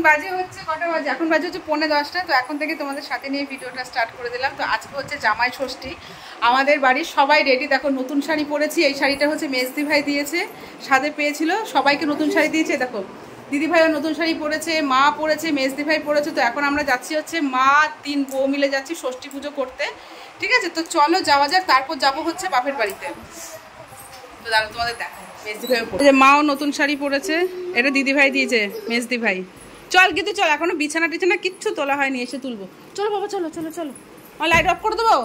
বাজে হচ্ছে কটা বাজে? এখন বাজে হচ্ছে 9:45। তো এখন থেকে তোমাদের সাথে নিয়ে ভিডিওটা স্টার্ট করে দিলাম। তো আজকে হচ্ছে জামাই ষষ্ঠী। আমাদের বাড়ির সবাই রেডি। দেখো নতুন শাড়ি পরেছি। এই শাড়িটা হচ্ছে মেজদি ভাই দিয়েছে, সাদে পেয়েছিল। সবাইকে নতুন শাড়ি দিয়েছে। দেখো দিদি ভাইও নতুন শাড়ি পরেছে, মা পরেছে, মেজদি ভাই পরেছে। তো এখন আমরা যাচ্ছি হচ্ছে মা 3 বউ মিলে যাচ্ছি ষষ্ঠী পুজো করতে। ঠিক আছে, তো চলো যাওয়া যাক। তারপর যাবো হচ্ছে বাপের বাড়িতে। তো দাঁড়ো তোমাদের দেখো, মেজদি ভাই যে মাও নতুন শাড়ি পরেছে। এটা দিদি ভাই দিয়েছে, মেজদি ভাই। চল কিন্তু চল, এখনো বিছানা টিছানা কিচ্ছু তোলা হয়নি, এসে তুলবো। চলো বাবা, চলো চলো চলো। আমার লাইট অফ করে দেবো।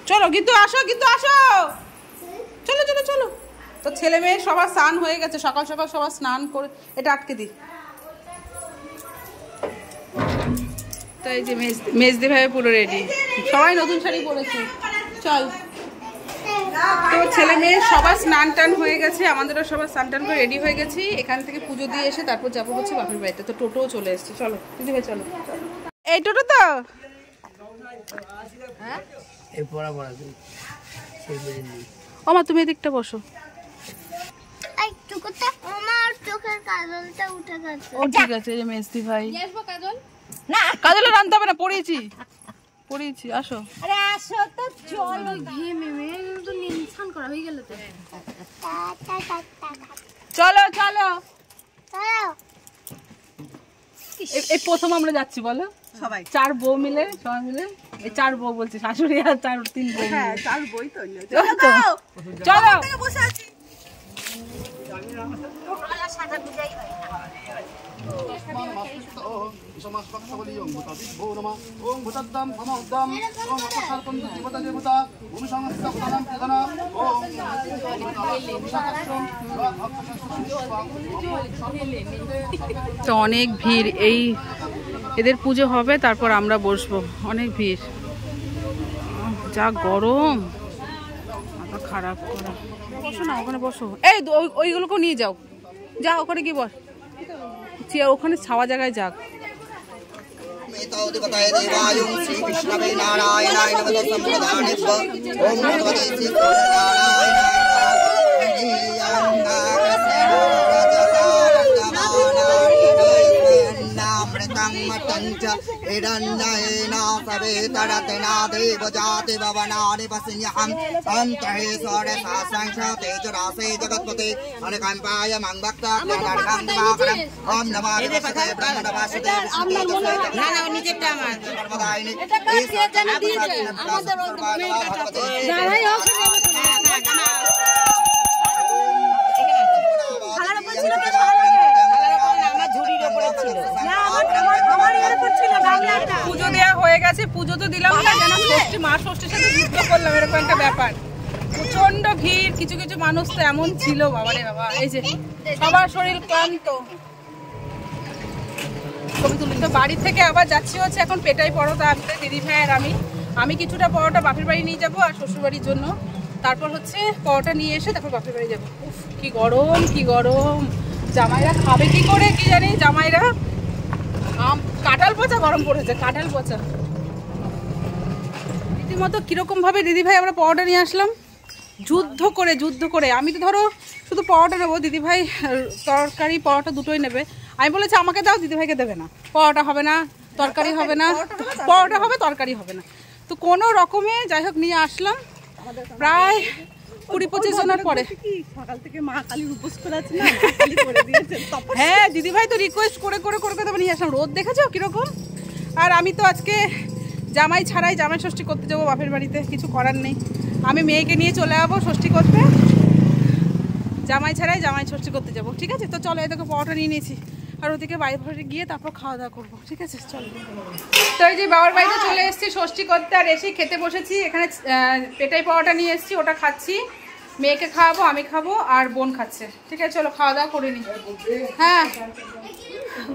চলো কিন্তু আসো, কিন্তু আসো। চলো চলো চলো। তো ছেলে মেয়ে সবার স্নান হয়ে গেছে, সকাল সকাল সবার স্নান করে। এটা আটকে দিই। তো এই যে মেজদি ভাই পুরো রেডি, সবাই নতুন শাড়ি পরেছে। চল। তো ছেলে মেয়ে সবার স্নান টান হয়ে গেছে, আমাদেরও সবার স্নান টান করে রেডি হয়ে গেছি। এখান থেকে পুজো দিয়ে এসে তারপর যাবো হচ্ছে বাপের বাড়িতে। তো টোটোও চলে এসছে। চলো দিদি ভাই চলো। এই টোটো তো ওমা, তুমি এদিকটা বসো। ও ঠিক আছে। এই যে মেজদি ভাই। না কাজলে আনতে হবে না, পড়িয়েছি পড়িয়েছি। আসো। আরে আসো তো, চলো। ঘেমে তো নিছান করা হয়ে গেল তো। চলো চলো। এই প্রথম আমরা যাচ্ছি বলো সবাই, 4 বউ মিলে, সবাই মিলে। এই 4 বউ বলছি, শাশুড়ি আর 3 বউ। হ্যাঁ 4 বই তো। চলো বসে আছি। তো অনেক ভিড়। এই এদের পুজো হবে, তারপর আমরা বসবো। অনেক ভিড়, যা গরম, মাথা খারাপ করা। বসো না, ওখানে বসো। এই ওইগুলোকেও নিয়ে যাও, যা ওখানে কি বস, ওখানে ছাওয়া জায়গায় যাক। পুজো দেওয়া হয়ে গেছে, পুজো তো দিলাম না, যেন ষষ্ঠী মা ষষ্ঠীর সাথে যুদ্ধ করলাম, এরকম একটা ব্যাপার। প্রচন্ড ভিড়। কিছু কিছু মানুষ তো এমন ছিল, বাবারে বাবা। এই যে সবার শরীর ক্লান্ত। তো বাড়ি থেকে আবার যাচ্ছি হচ্ছে এখন পেটাই পরোটা আনতে, দিদি ভাই আর আমি কিছুটা পরোটা বাপের বাড়ি নিয়ে যাবো আর শ্বশুর বাড়ির জন্য। তারপর হচ্ছে পরোটা নিয়ে এসে তারপর বাপের বাড়ি যাবো। উফ কি গরম, কি গরম। জামাইরা খাবে কি করে কি জানি। জামাইরা কাঁঠাল পচা গরম পড়েছে, কাঁঠাল পচা রীতিমতো। কিরকম ভাবে দিদি ভাই আমরা পরোটা নিয়ে আসলাম, যুদ্ধ করে। আমি তো ধরো শুধু পরোটা নেবো, দিদি ভাই তরকারি পরোটা দুটোই নেবে। আমি বলেছি আমাকে দাও, দিদি ভাইকে দেবে না। পরোটা হবে না, তরকারি হবে না, পরোটা হবে তরকারি হবে না। তো কোনো রকমে যাই হোক নিয়ে আসলাম। প্রায় 20-25 জনের পরে। সকাল থেকে মা কালীর উপোস করে আছে না, হ্যাঁ দিদি ভাই তো রিকোয়েস্ট করে নিয়ে আসলাম। রোদ দেখেছো কিরকম। আর আমি তো আজকে জামাই ছাড়াই জামাই ষষ্ঠী করতে যাবো বাপের বাড়িতে, কিছু করার নেই। আমি মেয়েকে নিয়ে চলে যাবো ষষ্ঠী করতে, জামাই ছাড়াই জামাই ষষ্ঠী করতে যাবো। ঠিক আছে, তো চলো। এদিকে পরোটা নিয়ে নিয়েছি, আর ওদিকে বাড়ি গিয়ে তারপর খাওয়া দাওয়া করবো। ঠিক আছে চলো। তো এই যে বাবার বাড়িতে চলে এসেছি ষষ্ঠী করতে, আর এসে খেতে বসেছি। এখানে পেটাই পরোটা নিয়ে এসেছি, ওটা খাচ্ছি। মেয়েকে খাওয়াবো, আমি খাবো, আর বোন খাচ্ছে। ঠিক আছে চলো খাওয়া দাওয়া করে নিই। হ্যাঁ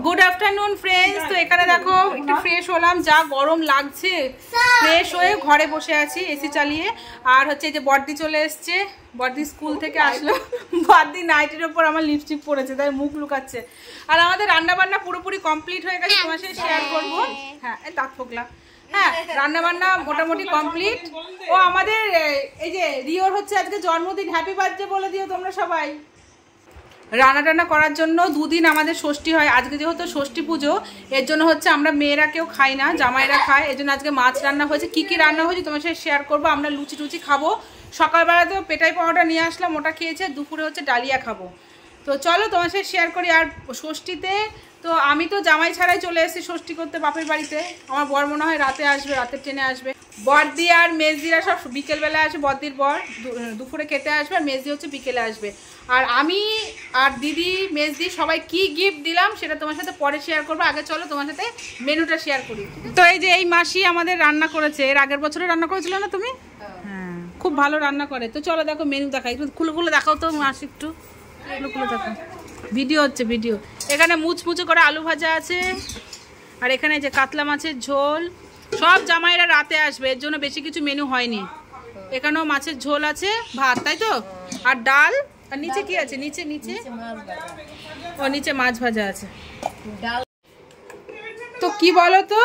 গুড আফটারনুন ফ্রেন্ডস। তো এখানে দেখো একটু ফ্রেশ হলাম, যা গরম লাগছে। ফ্রেশ হয়ে ঘরে বসে আছি এসি চালিয়ে। আর হচ্ছে যে বড়দি চলে এসছে, বড়দি স্কুল থেকে আসলো। বড়দি নাইটির ওপর আমার লিপস্টিক পরেছে, তাই মুখ লুকাচ্ছে। আর আমাদের রান্না বান্না পুরোপুরি কমপ্লিট হয়ে গেছে, তোমার সাথে শেয়ার করবো। হ্যাঁ এই দাঁত ফোকলা। হ্যাঁ রান্না বান্না মোটামুটি কমপ্লিট। ও আমাদের এই যে রিওর হচ্ছে আজকে জন্মদিন, হ্যাপি বার্থডে বলে দিও তোমরা সবাই। রান্না টান্না করার জন্য দুদিন আমাদের ষষ্ঠী হয়। আজকে যেহেতু ষষ্ঠী পুজো, এর জন্য হচ্ছে আমরা মেয়েরা কেউ খাই না, জামাইরা খায়। এর জন্য আজকে মাছ রান্না হয়েছে। কি কি রান্না হয়েছে তোমার সাথে শেয়ার করবো। আমরা লুচি টুচি খাবো, সকালবেলাতেও পেটাই পাওয়াটা নিয়ে আসলাম, ওটা খেয়েছে। দুপুরে হচ্ছে ডালিয়া খাবো। তো চলো তোমার সাথে শেয়ার করি। আর ষষ্ঠীতে তো আমি তো জামাই ছাড়াই চলে এসেছি ষষ্ঠী করতে বাপের বাড়িতে। আমার বর মনে হয় রাতে আসবে, রাতের ট্রেনে আসবে। বড়দি আর মেজদিরা সব বিকেলবেলা আসবে। বড়দির বর দুপুরে খেতে আসবে, আর মেজদি হচ্ছে বিকেলে আসবে। আর আমি আর দিদি মেজদি সবাই কি গিফট দিলাম সেটা তোমার সাথে পরে শেয়ার করবো। আগে চলো তোমার সাথে মেনুটা শেয়ার করি। তো এই যে এই মাসি আমাদের রান্না করেছে, এর আগের বছরে রান্না করেছিল না তুমি? হ্যাঁ, খুব ভালো রান্না করে। তো চলো দেখো মেনু দেখাই, একটু খুলে খুলে দেখাও তো মাসি, একটু খুলে খুলে দেখো। ভিডিও হচ্ছে ভিডিও। এখানে মুচমুচে করে আলু ভাজা আছে, আর এখানে যে কাতলা মাছের ঝোল। সব জামাইরা রাতে আসবে, এর জন্য বেশি কিছু মেনু হয়নি। এখানেও মাছের ঝোল আছে, ভাত, তাই তো, আর ডাল। আর নিচে কি আছে? নিচে নিচে ও নিচে মাছ ভাজা আছে। তো কি বলো তো,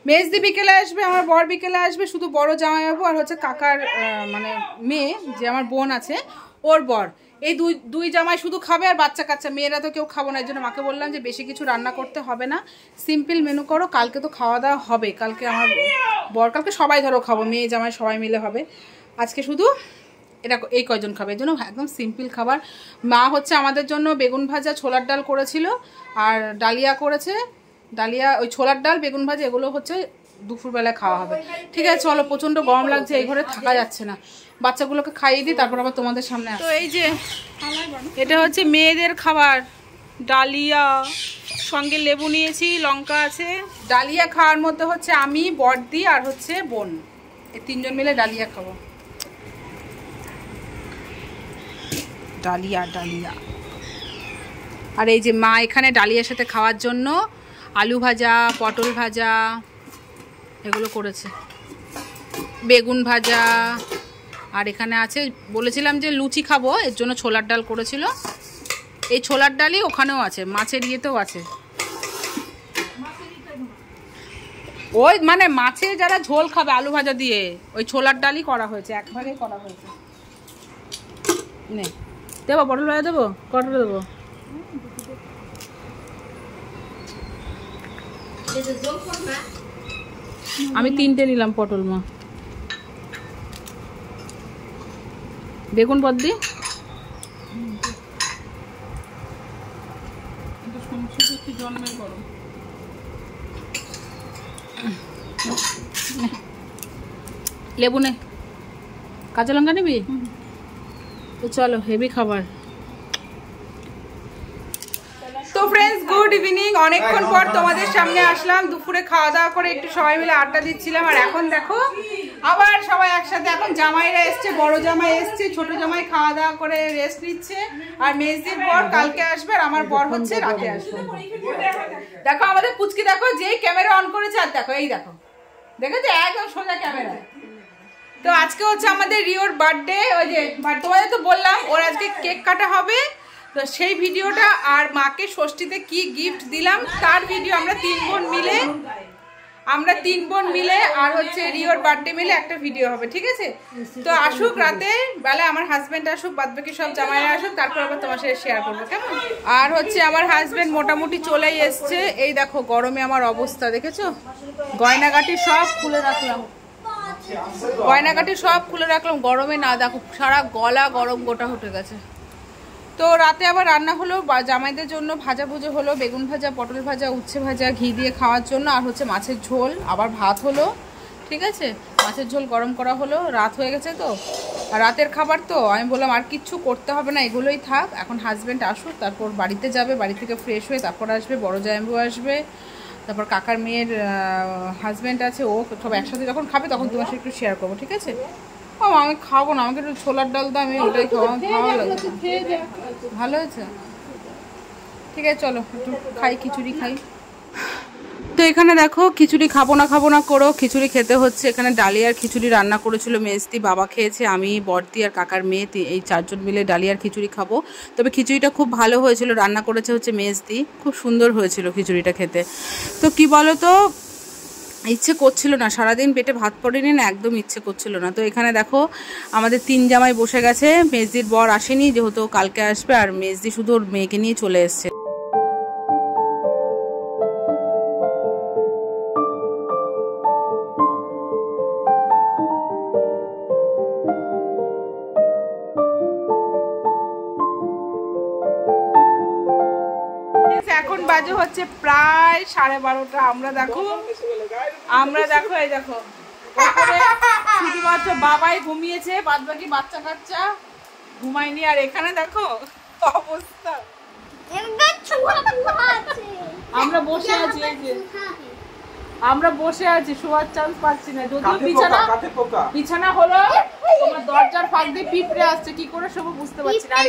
মেজদি বিকেলে আসবে, আমার বর বিকেলে আসবে। শুধু বড় জামাইবাবু আর হচ্ছে কাকার মানে মেয়ে যে আমার বোন আছে ওর বর, এই দুই জামাই শুধু খাবে। আর বাচ্চা কাচ্চা, মেয়েরা তো কেউ খাবো না। এর জন্য মাকে বললাম যে বেশি কিছু রান্না করতে হবে না, সিম্পল মেনু করো। কালকে তো খাওয়া দাওয়া হবে, কালকে আমার বর, কালকে সবাই ধরো খাবো, মেয়ে জামাই সবাই মিলে হবে। আজকে শুধু এটা এই কয়জন খাবে, এর জন্য একদম সিম্পল খাবার। মা হচ্ছে আমাদের জন্য বেগুন ভাজা ছোলার ডাল করেছিল, আর ডালিয়া করেছে। ডালিয়া, ওই ছোলার ডাল, বেগুন ভাজা, এগুলো হচ্ছে দুপুরবেলায় খাওয়া হবে। ঠিক আছে চলো, প্রচণ্ড গরম লাগছে, এই ঘরে থাকা যাচ্ছে না। বাচ্চাগুলোকে খাইয়ে দিই, তারপর আবার তোমাদের সামনে। তো এই যে এটা হচ্ছে মেয়েদের খাবার, ডালিয়া, সঙ্গে লেবু নিয়েছি, লঙ্কা আছে। ডালিয়া খাওয়ার মধ্যে হচ্ছে আমি, বড়দি আর হচ্ছে বোন, এই তিনজন মিলে ডালিয়া খাবো। Dahlia dahlia. আর এই যে মা এখানে ডালিয়ার সাথে খাওয়ার জন্য আলু ভাজা, পটল ভাজা এগুলো করেছে, বেগুন ভাজা। আর এখানে আছে, বলেছিলাম যে লুচি খাবো, এর জন্য ছোলার ডাল করেছিল। এই ছোলার ডালই ওখানেও আছে, মাছের ইয়েতেও আছে। ওই মানে মাছে যারা ঝোল খাবে আলু ভাজা দিয়ে, ওই ছোলার ডালই করা হয়েছে, এক ভাগেই করা হয়েছে। নে দেবো, পটল ভাজা দেবো, কটা দেবো? আমি 3টে নিলাম পটল। মা বেগুন বদ্দি লেবু নে, কাঁচা লঙ্কা নিবি? তো চলো, হেভি খাবার। তো ফ্রেন্ডস, গুড ইভিনিং। অনেকক্ষণ পর তোমাদের সামনে আসলাম। দুপুরে খাওয়া দাওয়া করে একটু সবাই মিলে আড্ডা দিচ্ছিলাম, আর এখন দেখো আবার সবাই একসাথে। এখন জামাইরা এসছে, বড় জামাই এসছে, ছোট জামাই খাওয়া দাওয়া করে রেস্ট নিচ্ছে। আর মেজদির বর কালকে আসবে, আর আমার বর হচ্ছে রাতে আসবে। দেখো আমাদের পুচকি, দেখো যেই ক্যামেরা অন করেছে, আর দেখো এই দেখো, দেখেছো একদম সোজা ক্যামেরা। তো আজকে হচ্ছে আমাদের রিওর বার্থডে। ওই যে তোমাদের তো বললাম ওর আজকে কেক কাটা হবে, তো সেই ভিডিওটা, আর মাকে ষষ্ঠীতে কি গিফট দিলাম তার ভিডিও আমরা তিন বোন মিলে আর হচ্ছে রিওর বার্থডে মিলে একটা ভিডিও হবে। ঠিক আছে, তো আসুক রাতে বেলা, আমার হাজবেন্ড আসুক, বাদ বাকি সব জামাইরা আসুক, তারপর আবার তোমার সাথে শেয়ার করবো, কেমন? আর হচ্ছে আমার হাজবেন্ড মোটামুটি চলেই এসছে। এই দেখো গরমে আমার অবস্থা দেখেছো, গয়নাগাটি সব খুলে রাখলাম, গরমে না দেখো সারা গলা গরম গোটা উঠে গেছে। তো রাতে আবার রান্না হলো জামাইদের জন্য, ভাজা ভুজো হলো, বেগুন ভাজা, পটল ভাজা, উচ্ছে ভাজা, ঘি দিয়ে খাওয়ার জন্য, আর হচ্ছে মাছের ঝোল, আবার ভাত হলো। ঠিক আছে, মাছের ঝোল গরম করা হলো। রাত হয়ে গেছে তো, আর রাতের খাবার তো আমি বললাম আর কিচ্ছু করতে হবে না, এগুলোই থাক। এখন হাজব্যান্ড আসুক, তারপর বাড়িতে যাবে, বাড়ি থেকে ফ্রেশ হয়ে তারপর আসবে, বড় জামাইবাবু আসবে, তারপর কাকার মেয়ের হাজব্যান্ড আছে, ও সব একসাথে যখন খাবে তখন তোমার সাথে একটু শেয়ার করবো। ঠিক আছে, আমি খাবো না, আমাকে একটু ছোলার ডাল দাও, আমি ওটাই খাবো, ভালো লাগছে। ভালো হয়েছে, ঠিক আছে চলো একটু খাই, খিচুড়ি খাই। তো এখানে দেখো খিচুড়ি খাবো না করো, খিচুড়ি খেতে হচ্ছে। এখানে ডালিয়ার খিচুড়ি রান্না করেছিল মেজদি, বাবা খেয়েছে, আমি, বড়দি আর কাকার মেয়ে, এই 4 জন মিলে ডালিয়ার খিচুড়ি খাবো। তবে খিচুড়িটা খুব ভালো হয়েছিল, রান্না করেছে হচ্ছে মেজদি, খুব সুন্দর হয়েছিল খিচুড়িটা খেতে। তো কি বলো তো, ইচ্ছে করছিল না, সারাদিন পেটে ভাত পড়েনি না, একদম ইচ্ছে করছিল না। তো এখানে দেখো আমাদের 3 জামাই বসে গেছে, মেজদির বর আসেনি যেহেতু কালকে আসবে, আর মেজদি শুধু ওর মেয়েকে নিয়ে চলে এসছে। এখন বাজে হচ্ছে প্রায় 12:30। আমরা দেখো এই দেখো শুধুমাত্র বাবাই ঘুমিয়েছে, বাদ বাকি বাচ্চা কাচ্চা ঘুমায়নি। আর এখানে দেখো অবস্থা, আমরা বসে আছি, এই যে আমরা বসে আছি, শোয়ার চান্স পাচ্ছি না। যদিও বিছানা হলো, তোমার দরজার ফাঁক দিয়ে পিঁপড়ে আসছে, কি করে সব বুঝতে পারছি না। আর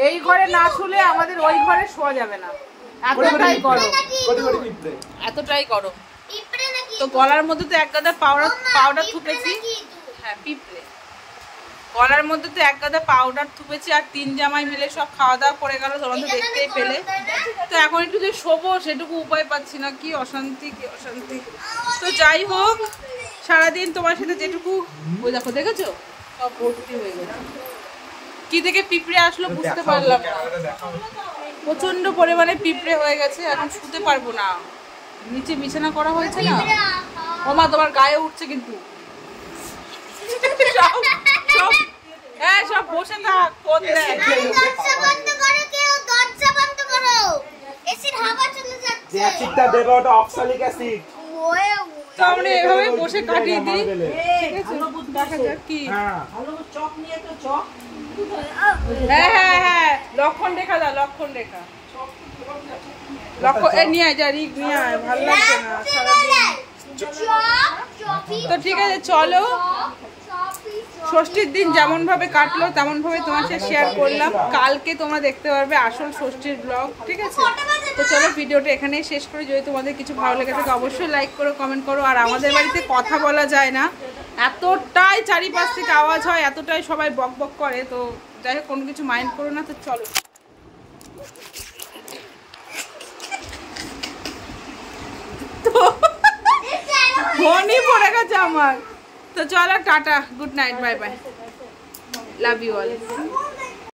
এই ঘরে না শুলে আমাদের ওই ঘরে শোয়া যাবে না, এতটাই গরম, এতটাই গরম। তো গলার মধ্যে তো এক গাদা পাউডার থুপেছি, হ্যাঁ পিঁপড়ে, গলার মধ্যে তো এক গাদা পাউডার থুপেছি। আর 3 জামাই মিলে সব খাওয়া দাওয়া করে গেল, তোমরা তো দেখতেই পেলে। তো এখন একটু যে শোবো সেটুকু উপায় পাচ্ছি না, কি অশান্তি কি অশান্তি। তো যাই হোক, সারাদিন তোমার সাথে যেটুকু, ওই দেখো দেখেছো সব ভর্তি হয়ে গেছে। কি থেকে পিঁপড়ে আসলো বুঝতে পারলাম না, প্রচন্ড পরিমাণে পিঁপড়ে হয়ে গেছে। এখন শুতে পারবো না, নিচে বিছানা করা হয়েছে না। ওমা তোমার গায়ে উঠছে কিন্তু, হ্যাঁ সব বসে থাক, ফোন দেখ। আমরা এভাবে বসে কাটিয়ে দিই, দেখা যাক কি। হ্যাঁ হ্যাঁ হ্যাঁ, লক্ষণ রেখা দাও, লক্ষণ রেখা, লক্ষণ নিয়ে আয়, যা রিক নিয়ে আয়, ভালো লাগছে না সারাদিন। তো ঠিক আছে চলো, ষষ্ঠীর দিন যেমন ভাবে কাটলো তেমন ভাবে তোমার সাথে শেয়ার করলাম। কালকে তোমরা দেখতে পারবে আসল ষষ্ঠীর ব্লগ, ঠিক আছে? তো চলো ভিডিওটা এখানেই শেষ করি। যদি তোমাদের কিছু ভালো লেগে থাকে অবশ্যই লাইক করো, কমেন্ট করো। আর আমাদের বাড়িতে কথা বলা যায় না, এতটাই চারিপাশ থেকে আওয়াজ হয়, এতটাই সবাই বক বক করে। তো যাই হোক, কোনো কিছু মাইন্ড করো না। তো চলো, ফোনই পড়ে গেছে আমার। তো চলো tata, good night, bye bye, love you all.